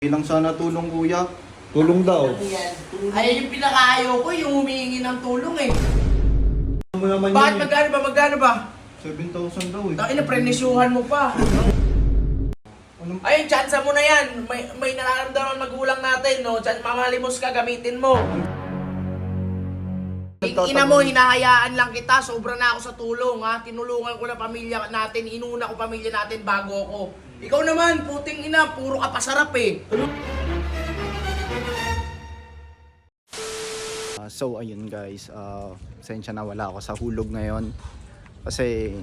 Ilang sana tulong kuya. Tulong daw. Ay, yung pinakaayaw ko, yung humihingi ng tulong eh. Ano naman Bakit yun? magkano ba? Magkano ba? 7,000 daw eh. Tangina, prenisyuhan mo pa. Anong Ayun, tsansa mo na yan. May nararamdaman magulang natin, no? Mamalimos ka, gamitin mo. Ina mo, hinahayaan lang kita. Sobra na ako sa tulong, ha? Tinulungan ko na pamilya natin. Inuna ko pamilya natin bago ako. Ikaw naman, puting ina, puro ka pasarap eh. So ayun guys, pasensya na wala ako sa hulog ngayon. Kasi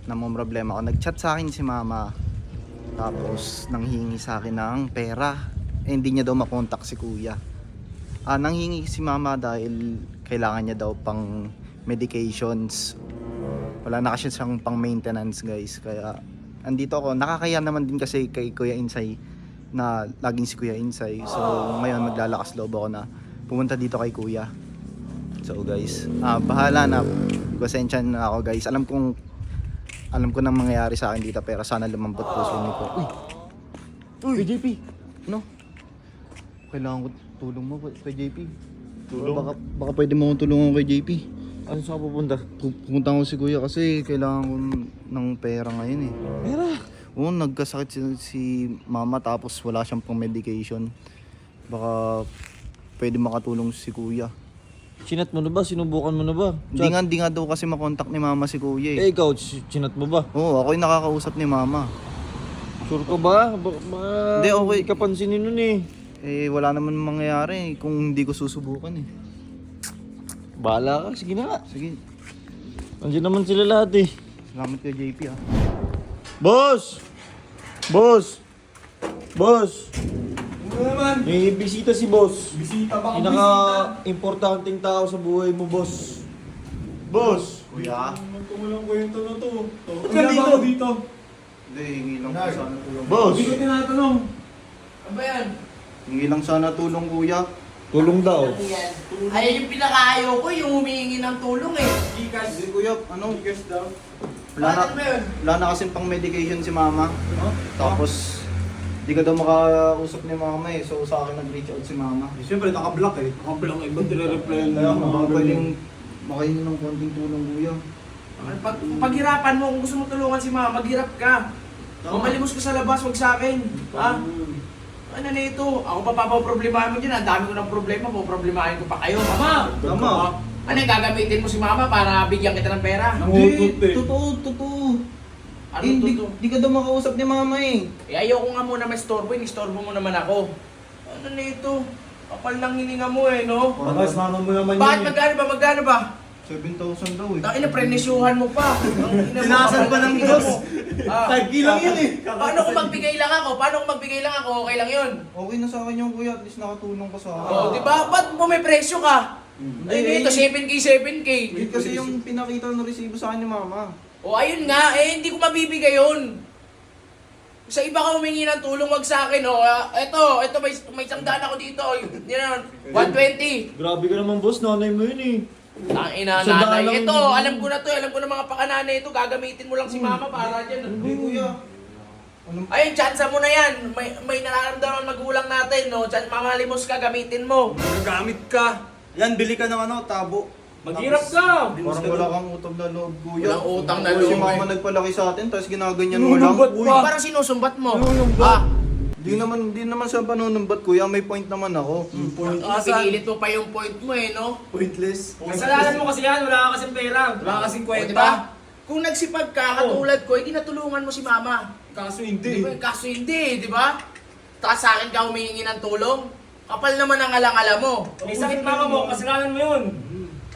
namomroblema ako. Nag-chat sa akin si mama. Tapos nanghingi sa akin ng pera. Hindi niya daw makontak si kuya. Nanghingi si mama dahil kailangan niya daw pang medications. Wala na kasi siyang pang maintenance guys. Kaya andito ako. Nakakaya naman din kasi kay Kuya Insay na laging si Kuya Insay. So ngayon maglalakas loob ako na pumunta dito kay kuya. So guys, bahala na. Pasensya na ako guys. Alam ko nang mangyayari sa akin dito pero sana lumambot puso nito. Uy, JP. No? Kailangan ko tulong mo kay JP. Tulong? Baka pwede mo akong tulungan kay JP. Ano saan ka pupunta? Pupunta ko si kuya kasi kailangan ko ng pera ngayon eh. Pera? Oo, nagkasakit si mama tapos wala siyang pang medication. Baka pwede makatulong si kuya. Chinat mo na ba? Sinubukan mo na ba? Hindi nga daw kasi makontak ni mama si kuya eh. Ikaw, chinat mo ba? Oo, ako yung nakakausap ni mama. Sure ka ba? Hindi, okay. Hindi ka pansinin nun eh. Eh, wala naman mangyayari kung hindi ko susubukan eh. Bahala ka, sige na nga. Sige, Andiyan naman sila lahat eh. salamat kay JP ah. Boss! Boss! Boss! Ano naman? May bisita si boss. Bisita ba? Pinaka-importanting tao sa buhay mo, boss. Boss! Kuya? Kumulang ko yung na to. Ba't Kaya ka dito? ba ako dito? Hindi, hingi lang po sana tulong. Boss! Hindi ko tinatanong. Ano ba yan? Hingi lang sana tulong kuya. Tulong daw. Ay, yung pinakaayaw ko, yung humihingi ng tulong eh. Gcash. Hindi kuya, ano? Gcash daw. Bakit ba yun? Wala na kasing pang medication si mama. Huh? Tapos, di ka daw makausap ni mama eh. So sa akin nag-reach out si mama. Siyempre, naka-block eh. Naka-block eh. Ba't nire-reply Kaya baka pwedeng makahingi ng konting tulong kuya. Paghirapan mo, kung gusto mo tulungan si mama, maghirap ka. Mamalimos ka sa labas, wag sa akin. Ha? Ano na ito? Ako pa papaproblemahin mo dyan. Ang dami ko ng problema, poproblemahin ko pa kayo. Mama! Tama. Ano yung gagamitin mo si mama para bigyan kita ng pera? Nangutot eh. Totoo. Ano Hindi to? di ka daw makausap ni mama eh. Eh, ayoko nga muna ma-storbo, in-storbo mo naman ako. Ano na ito? Kapal ng hininga mo eh, no? Baka mama mo naman Bakit yun eh. magkano ba? Magkano ba? 7,000 daw eh. Tangina, prenisyuhan mo pa. Tinasal pa ng Diyos. 5K lang yun eh. Paano kung magbigay lang ako? Okay lang yun. Okay na sa akin yung kuya, at least nakatulong ka sa akin. Oh, di ba? Ba't mo may presyo ka? Ay, ito, 7K, 7K. Yun kasi yung pinakita na resibo sa akin ni mama. O, ayun nga, eh, hindi ko mabibigay yun. Sa iba ka humingi ng tulong, wag sa akin, oh. Ito, may isang daan ako dito. Yan, 120. Grabe ka naman, boss. Nanay mo yun eh. Tangina, Sa daan nanay. lang Ito, yun. alam ko na to, alam ko na mga pakananay ito. Gagamitin mo lang si mama para dyan. Hindi kuya. Anong Ayun, tsansa mo na yan. May nararamdaman magulang natin, no? Mamalimos ka, gamitin mo. Gagamit ka. Yan, bili ka ng ano, tabo. Maghirap ka. parang wala kang utang na loob kuya. Walang utang na Si loob, mama eh. nagpalaki sa atin, tapos ginaganyan mo lang. Nunumbat Uy, pa. Parang sinusumbat mo. Sinusumbat. di naman sa panunumbat kuya, may point naman ako. Pinilit mo pa yung point mo eh, no? Pointless. Kasalanan mo kasi yan, wala ka kasing pera. Wala kasing O, kwenta. diba? Kung nagsipag ka, katulad ko, hindi natulungan mo si mama. Kaso Di hindi. ba? Kaso hindi, di ba? Tapos sa akin ka humihingi ng tulong. Kapal naman ang alang-ala mo. May sakit mama mo, kasalanan mo yun.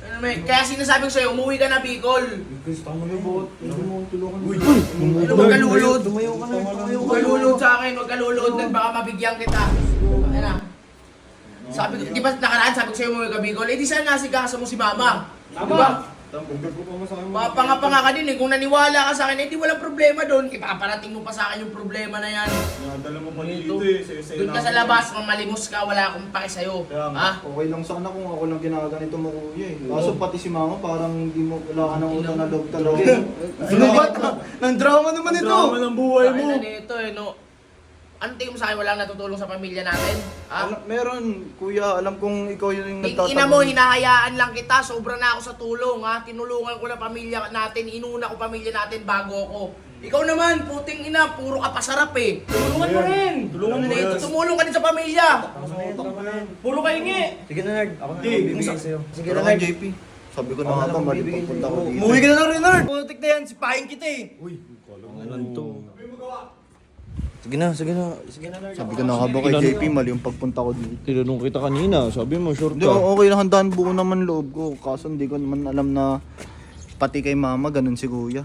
Ano, kaya sinasabi ko sa'yo, umuwi ka na Bicol. Gusto mo na bot, hindi mo akong tulungan. Uy! Ano, huwag ka lulod. Dumayo ka na. Huwag ka lulod sa akin, huwag ka lulod. Baka mabigyan kita. Ano na? Sabi ko, di ba nakaraan, sabi ko sa'yo umuwi ka Bicol. Eh di sana nasigasa mo si mama. Di ba? Bugag ko pa mo sa akin. Panga-panga ka din eh. Kung naniwala ka sa akin, eh di walang problema doon. Ipaparating mo pa sa akin yung problema na yan. Nadala mo pa Dito. dito eh. Sa Doon ka sa labas, mamalimos ka, wala akong pake sa'yo. Kaya nga. Ha? Okay lang sana kung ako lang ginaganito mo kuya eh. Kaso pati si mama parang hindi mo wala ka ng utang na loob talaga eh. Ano ba? Nang drama naman ito. Drama ng buhay mo. Kailan ito eh, no? Anong tingin mo sa akin walang natutulong sa pamilya natin? Ha? Meron, kuya. Alam kong ikaw yung Ina mo, hinahayaan lang kita. Sobra na ako sa tulong, ha? Tinulungan ko na pamilya natin. Inuna ko pamilya natin bago ako. Ikaw naman, puting ina, puro ka pasarap eh. Tulungan mo rin. Tulungan na ito. Tumulong ka din sa pamilya. Puro ka hingi. Sige na, Nerd. Ako na Di, magbibigay sa'yo. Sige na, Pero Nerd. JP, sabi ko na nga ba, mali pagpunta ko dito. Umuwi ka na lang rin, Nerd. Putik na yan, sipahin kita eh. Sige na, Nerd. Sabi ko na nga ba kay JP, mali yung pagpunta ko dito. Tinanong kita kanina, sabi mo, sure Hindi, ka. okay lang, handaan buo naman loob ko. Kaso hindi ko naman alam na pati kay mama, ganun si kuya.